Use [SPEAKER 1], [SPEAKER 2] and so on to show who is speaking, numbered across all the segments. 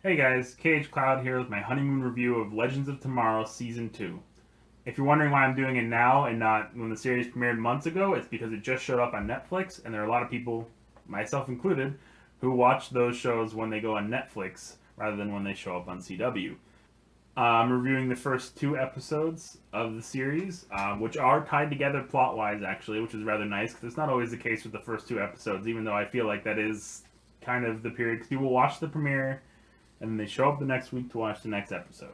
[SPEAKER 1] Hey guys, KH Cloud here with my Honeymoon review of Legends of Tomorrow Season 2. If you're wondering why I'm doing it now and not when the series premiered months ago, it's because it just showed up on Netflix, and there are a lot of people, myself included, who watch those shows when they go on Netflix rather than when they show up on CW. I'm reviewing the first two episodes of the series, which are tied together plot-wise, actually, which is rather nice, because it's not always the case with the first two episodes, even though I feel like that is kind of the period, because people watch the premiere and then they show up the next week to watch the next episode.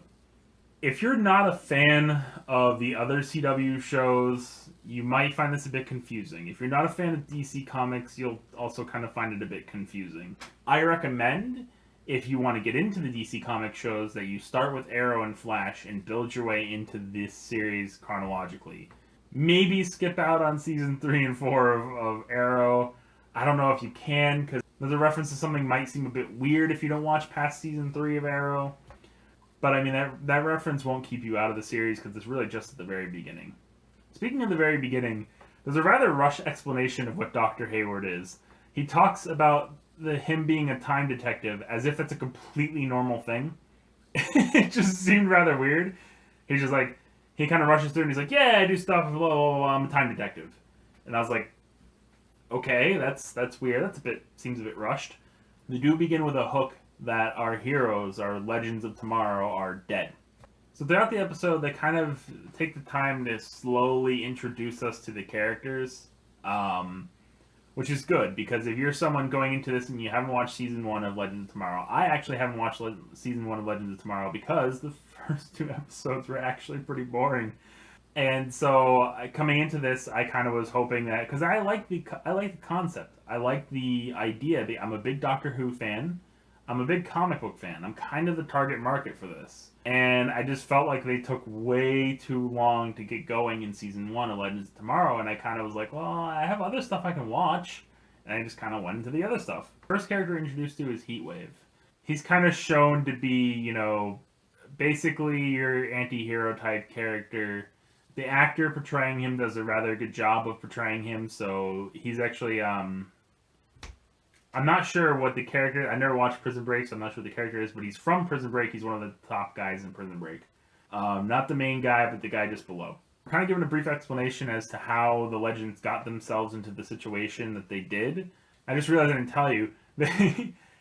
[SPEAKER 1] If you're not a fan of the other CW shows, you might find this a bit confusing. If you're not a fan of DC Comics, you'll also kind of find it a bit confusing. I recommend, if you want to get into the DC Comics shows, that you start with Arrow and Flash and build your way into this series chronologically. Maybe skip out on season 3 and 4 of Arrow. I don't know if you can, because there's a reference to something might seem a bit weird if you don't watch past season 3 of Arrow. But I mean, that reference won't keep you out of the series because it's really just at the very beginning. Speaking of the very beginning, there's a rather rushed explanation of what Dr. Hayward is. He talks about him being a time detective as if it's a completely normal thing. It just seemed rather weird. He's just like, he kind of rushes through and he's like, yeah, I do stuff, blah, blah, blah, I'm a time detective. And I was like, okay, that's weird. Seems a bit rushed. They do begin with a hook that our heroes, our Legends of Tomorrow, are dead. So throughout the episode, they kind of take the time to slowly introduce us to the characters, which is good, because if you're someone going into this and you haven't watched Season 1 of Legends of Tomorrow, I actually haven't watched Season 1 of Legends of Tomorrow because the first two episodes were actually pretty boring. And so coming into this, I kind of was hoping that, because I like the concept, I like the idea. I'm a big Doctor Who fan. I'm a big comic book fan. I'm kind of the target market for this, and I just felt like they took way too long to get going in season 1 of Legends of Tomorrow. And I kind of was like, well, I have other stuff I can watch, and I just kind of went into the other stuff. First character introduced to is Heatwave. He's kind of shown to be, basically your anti-hero type character. The actor portraying him does a rather good job of portraying him, so he's actually, I'm not sure what the character, I never watched Prison Break, so I'm not sure what the character is, but he's from Prison Break, he's one of the top guys in Prison Break. Not the main guy, but the guy just below. I'm kind of giving a brief explanation as to how the Legends got themselves into the situation that they did. I just realized I didn't tell you.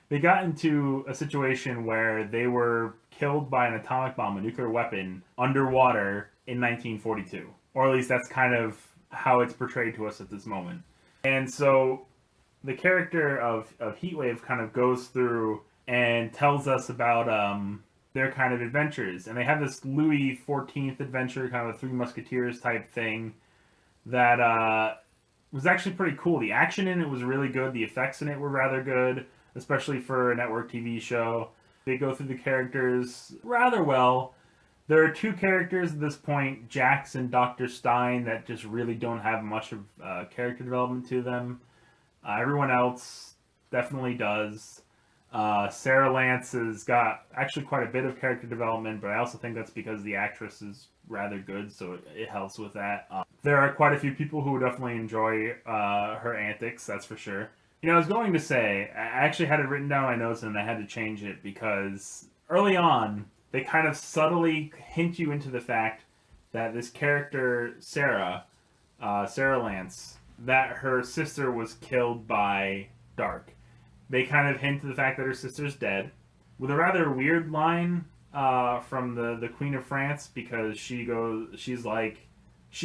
[SPEAKER 1] They got into a situation where they were killed by an atomic bomb, a nuclear weapon, underwater in 1942. Or at least that's kind of how it's portrayed to us at this moment. And so the character of Heatwave kind of goes through and tells us about their kind of adventures. And they have this Louis XIV adventure, kind of a Three Musketeers type thing, that was actually pretty cool. The action in it was really good. The effects in it were rather good, especially for a network TV show. They go through the characters rather well. There are two characters at this point, Jax and Dr. Stein, that just really don't have much of character development to them. Everyone else definitely does. Sarah Lance has got actually quite a bit of character development, but I also think that's because the actress is rather good, so it helps with that. There are quite a few people who definitely enjoy her antics, that's for sure. I was going to say, I actually had it written down in my notes and I had to change it because early on, they kind of subtly hint you into the fact that this character, Sarah Lance, that her sister was killed by Dark. They kind of hint to the fact that her sister's dead, with a rather weird line from the Queen of France, because she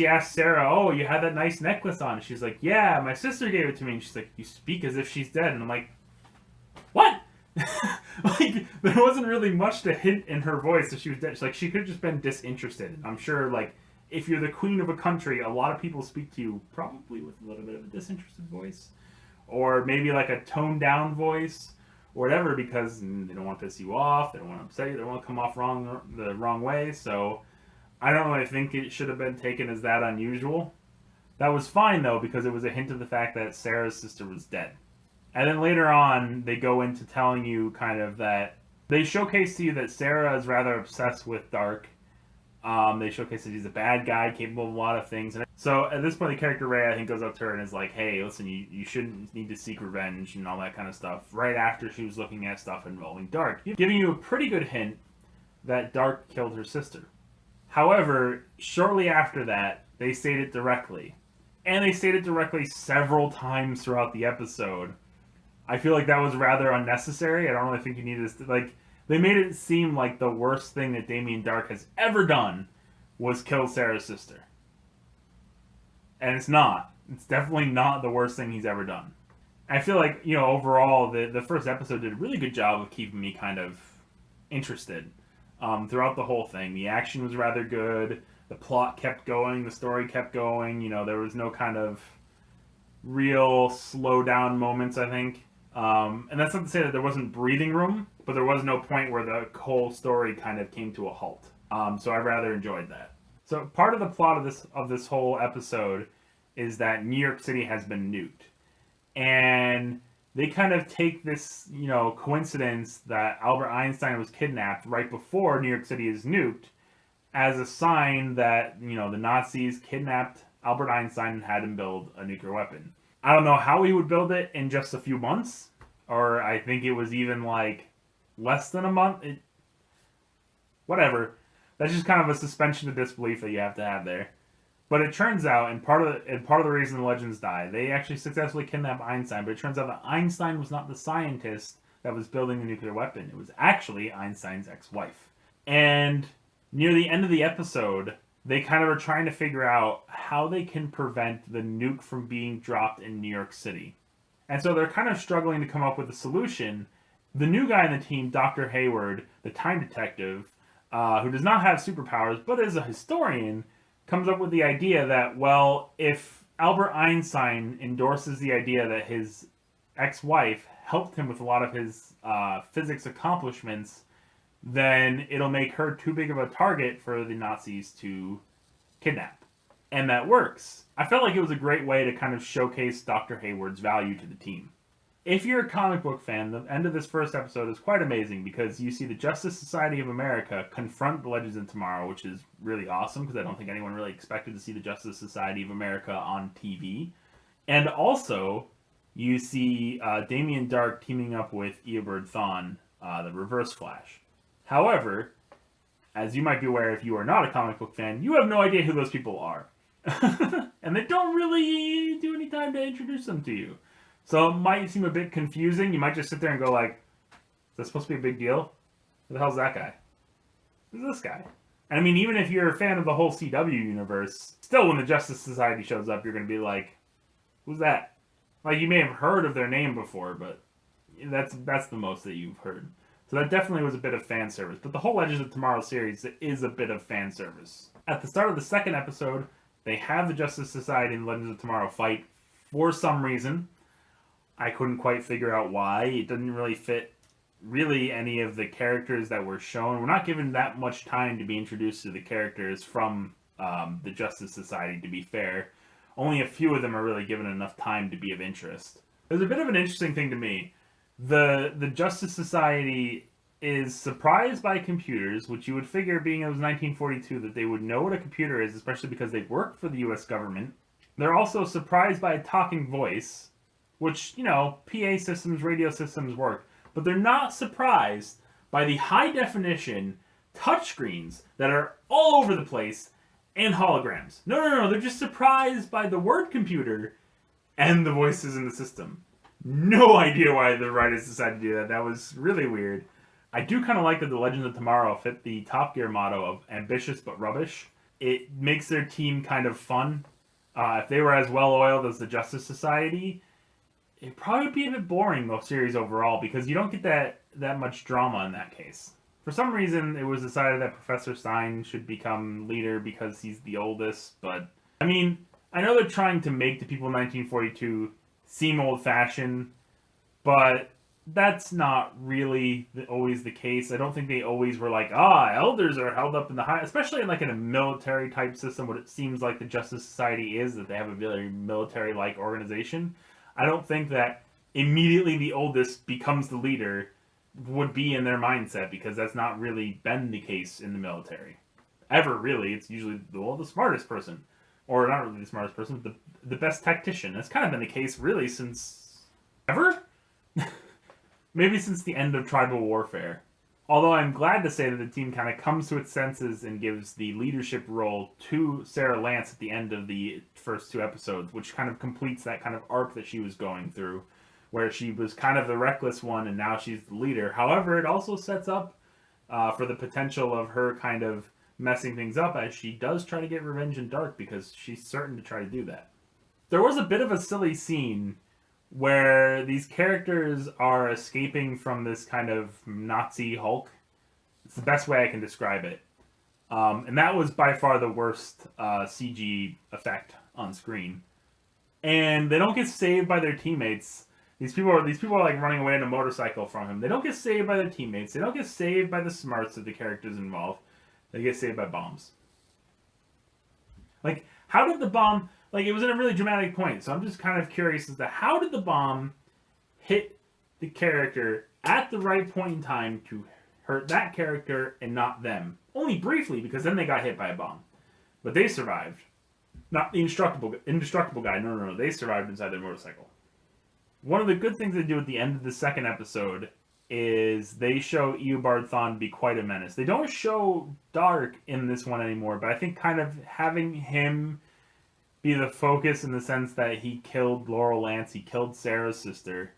[SPEAKER 1] asks Sarah, oh, you had that nice necklace on. She's like, yeah, my sister gave it to me. And she's like, you speak as if she's dead. And I'm like, what? Like, there wasn't really much to hint in her voice that she was dead. She could have just been disinterested. I'm sure, if you're the queen of a country, a lot of people speak to you probably with a little bit of a disinterested voice. Or maybe a toned down voice, or whatever, because they don't want to piss you off, they don't want to upset you, they don't want to come off the wrong way. So I don't really think it should have been taken as that unusual. That was fine, though, because it was a hint of the fact that Sarah's sister was dead. And then later on, they go into telling you kind of that they showcase to you that Sarah is rather obsessed with Dark, They showcase that he's a bad guy, capable of a lot of things. And so at this point, the character Ray, I think, goes up to her and is like, hey, listen, you shouldn't need to seek revenge and all that kind of stuff, right after she was looking at stuff involving Dark, giving you a pretty good hint that Dark killed her sister. However, shortly after that, they state it directly. And they state it directly several times throughout the episode. I feel like that was rather unnecessary. I don't really think you needed to, like, they made it seem like the worst thing that Damien Dark has ever done was kill Sarah's sister. And it's not. It's definitely not the worst thing he's ever done. I feel like, overall, the first episode did a really good job of keeping me kind of interested throughout the whole thing. The action was rather good. The plot kept going. The story kept going. There was no kind of real slow down moments, I think. And that's not to say that there wasn't breathing room, but there was no point where the whole story kind of came to a halt. So I rather enjoyed that. So part of the plot of this whole episode is that New York City has been nuked. And they kind of take this, coincidence that Albert Einstein was kidnapped right before New York City is nuked as a sign that, the Nazis kidnapped Albert Einstein and had him build a nuclear weapon. I don't know how he would build it in just a few months, or I think it was even like less than a month. Whatever. That's just kind of a suspension of disbelief that you have to have there. But it turns out, and part of the reason the legends die, they actually successfully kidnapped Einstein. But it turns out that Einstein was not the scientist that was building the nuclear weapon. It was actually Einstein's ex-wife. And near the end of the episode, they kind of are trying to figure out how they can prevent the nuke from being dropped in New York City. And so they're kind of struggling to come up with a solution. The new guy in the team, Dr. Hayward, the time detective, who does not have superpowers but is a historian, comes up with the idea that, well, if Albert Einstein endorses the idea that his ex-wife helped him with a lot of his physics accomplishments, then it'll make her too big of a target for the Nazis to kidnap. And that works. I felt like it was a great way to kind of showcase Dr. Hayward's value to the team. If you're a comic book fan, the end of this first episode is quite amazing because you see the Justice Society of America confront the Legends of Tomorrow, which is really awesome because I don't think anyone really expected to see the Justice Society of America on TV. And also, you see Damien Dark teaming up with Eobard Thawne, the Reverse Flash. However, as you might be aware if you are not a comic book fan, you have no idea who those people are. And they don't really do any time to introduce them to you. So it might seem a bit confusing. You might just sit there and go like, is that supposed to be a big deal? Who the hell's that guy? Who's this guy? And I mean, even if you're a fan of the whole CW universe, still when the Justice Society shows up, you're going to be like, who's that? Like, you may have heard of their name before, but that's the most that you've heard. So that definitely was a bit of fan service. But the whole Legends of Tomorrow series is a bit of fan service. At the start of the second episode, they have the Justice Society and Legends of Tomorrow fight for some reason. I couldn't quite figure out why. It didn't really fit really any of the characters that were shown. We're not given that much time to be introduced to the characters from the Justice Society, to be fair. Only a few of them are really given enough time to be of interest. There's a bit of an interesting thing to me. The Justice Society is surprised by computers, which you would figure, being it was 1942, that they would know what a computer is, especially because they work for the U.S. government. They're also surprised by a talking voice, which, PA systems, radio systems work. But they're not surprised by the high-definition touchscreens that are all over the place and holograms. No. They're just surprised by the word computer and the voices in the system. No idea why the writers decided to do that. That was really weird. I do kind of like that the Legends of Tomorrow fit the Top Gear motto of ambitious but rubbish. It makes their team kind of fun. If they were as well-oiled as the Justice Society, it'd probably be a bit boring, the series overall, because you don't get that much drama in that case. For some reason, it was decided that Professor Stein should become leader because he's the oldest, but, I mean, I know they're trying to make the people in 1942 seem old-fashioned, but that's not really always the case. I don't think they always were like, elders are held up in the high, especially in a military-type system, what it seems like the Justice Society is, that they have a very military-like organization. I don't think that immediately the oldest becomes the leader would be in their mindset, because that's not really been the case in the military. ever, really. It's usually, well, the smartest person. Or not really the smartest person, but the best tactician. That's kind of been the case, really, since ever? Maybe since the end of Tribal Warfare. Although I'm glad to say that the team kind of comes to its senses and gives the leadership role to Sarah Lance at the end of the first 2 episodes, which kind of completes that kind of arc that she was going through, where she was kind of the reckless one and now she's the leader. However, it also sets up for the potential of her kind of messing things up as she does try to get revenge in Dark, because she's certain to try to do that. There was a bit of a silly scene where these characters are escaping from this kind of Nazi Hulk. It's the best way I can describe it. And that was by far the worst CG effect on screen. And they don't get saved by their teammates. These people are like running away on a motorcycle from him. They don't get saved by their teammates. They don't get saved by the smarts of the characters involved. They get saved by bombs. Like, how did the bomb... Like, it was at a really dramatic point, so I'm just kind of curious as to how did the bomb hit the character at the right point in time to hurt that character and not them? Only briefly, because then they got hit by a bomb. But they survived. Not the indestructible guy. No. They survived inside their motorcycle. One of the good things they do at the end of the second episode is they show Eobard Thawne to be quite a menace. They don't show Dark in this one anymore, but I think kind of having him be the focus in the sense that he killed Laurel Lance, he killed Sarah's sister,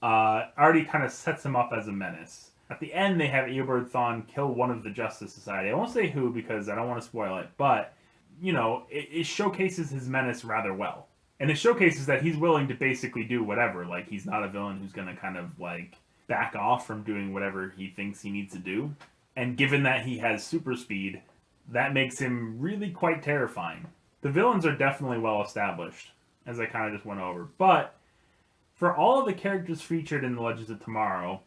[SPEAKER 1] already kind of sets him up as a menace. At the end, they have Eobard Thawne kill one of the Justice Society. I won't say who because I don't want to spoil it, but, you know, it showcases his menace rather well. And it showcases that he's willing to basically do whatever. Like, he's not a villain who's going to kind of, like, back off from doing whatever he thinks he needs to do. And given that he has super speed, that makes him really quite terrifying. The villains are definitely well established, as I kind of just went over. But for all of the characters featured in the Legends of Tomorrow,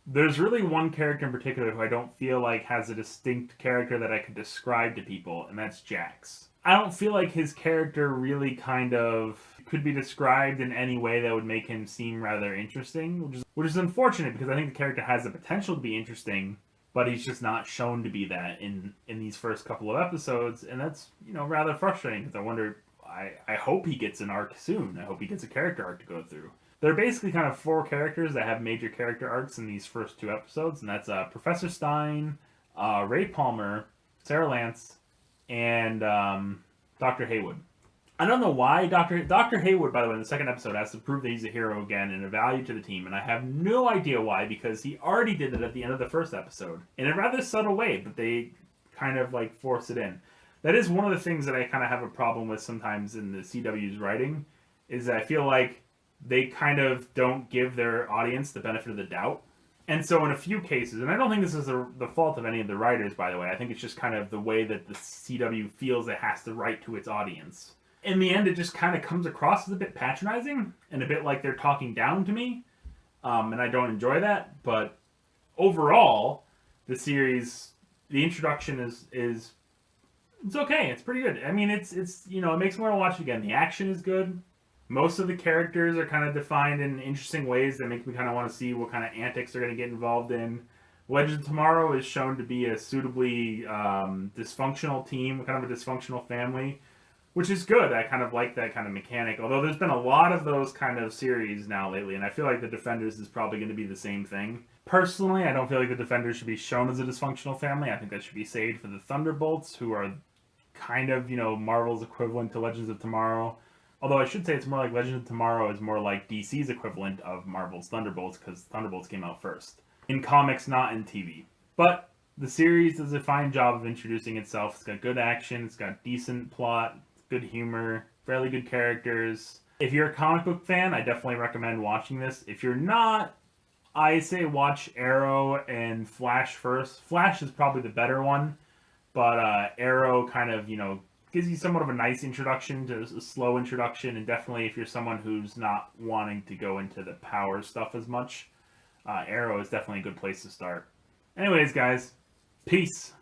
[SPEAKER 1] there's really one character in particular who I don't feel like has a distinct character that I could describe to people, and that's Jax. I don't feel like his character really kind of could be described in any way that would make him seem rather interesting, which is unfortunate because I think the character has the potential to be interesting, but he's just not shown to be that in these first couple of episodes, and that's, you know, rather frustrating because I wonder, I hope he gets an arc soon. I hope he gets a character arc to go through. There are basically kind of 4 characters that have major character arcs in these first 2 episodes, and that's Professor Stein, Ray Palmer, Sarah Lance, and Dr. Haywood. I don't know why Dr. Haywood, by the way, in the second episode has to prove that he's a hero again and a value to the team, and I have no idea why, because he already did it at the end of the first episode in a rather subtle way, but they kind of like force it in. That is one of the things that I kind of have a problem with sometimes in the CW's writing, is that I feel like they kind of don't give their audience the benefit of the doubt. And so in a few cases, and I don't think this is the fault of any of the writers, by the way, I think it's just kind of the way that the CW feels it has to write to its audience. In the end, it just kind of comes across as a bit patronizing and a bit like they're talking down to me, and I don't enjoy that. But overall, the series, the introduction is it's okay. It's pretty good. I mean, it's you know, it makes me want to watch it again. The action is good. Most of the characters are kind of defined in interesting ways that make me kind of want to see what kind of antics they're going to get involved in. Legends of Tomorrow is shown to be a suitably dysfunctional team, kind of a dysfunctional family, which is good. I kind of like that kind of mechanic. Although there's been a lot of those kind of series now lately, and I feel like the Defenders is probably going to be the same thing. Personally, I don't feel like the Defenders should be shown as a dysfunctional family. I think that should be saved for the Thunderbolts, who are kind of, you know, Marvel's equivalent to Legends of Tomorrow. Although I should say it's more like Legends of Tomorrow is more like DC's equivalent of Marvel's Thunderbolts, because Thunderbolts came out first. In comics, not in TV. But the series does a fine job of introducing itself. It's got good action, it's got decent plot, good humor, fairly good characters. If you're a comic book fan, I definitely recommend watching this. If you're not, I say watch Arrow and Flash first. Flash is probably the better one, but Arrow kind of, you know, gives you somewhat of a nice introduction to a slow introduction, and definitely if you're someone who's not wanting to go into the power stuff as much, Arrow is definitely a good place to start. Anyways, guys, peace.